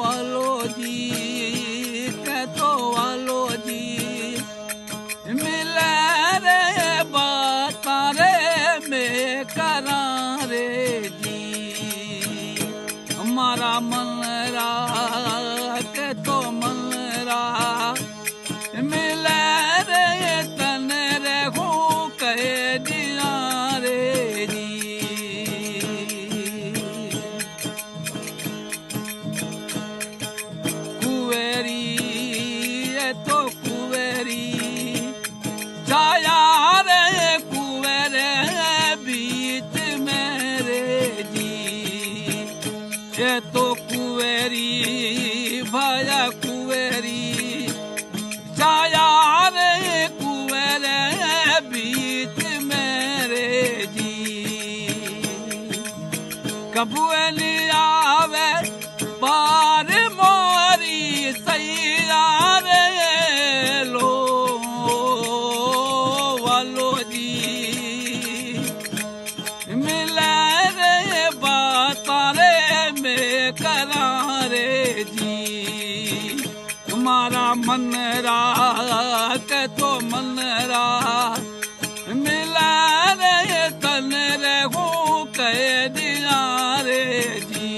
वालो जी के तो वालो जी मिले रे बाता रे में करा रे जी हमारा मन रा के तो मन रा मिले रे तन रे हो कह दिया रे जी तो कुवेरी छाया रे कुवेरे बीच मेरे जी ये तो कुवेरी भया कुवेरी छाया रे कुवेरे बीच मेरे जी कबुए आवे बार मोरी सैया रे लो वालो जी मिले रे बाता रे में करा रे जी तुम्हारा मन रा के तो मन रा मिले रे तन रे हो कह दिया रे जी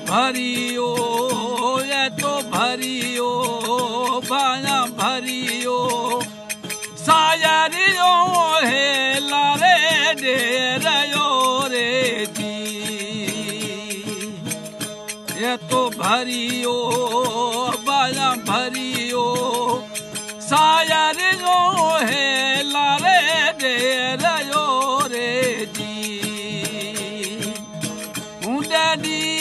भरियो ये तो भरियो बाया भरियो सायरियो है लारे दे रयो रे जी ये तो भरियो बाया भरियो सायरियो है लारे दे रयो रे जी डैडी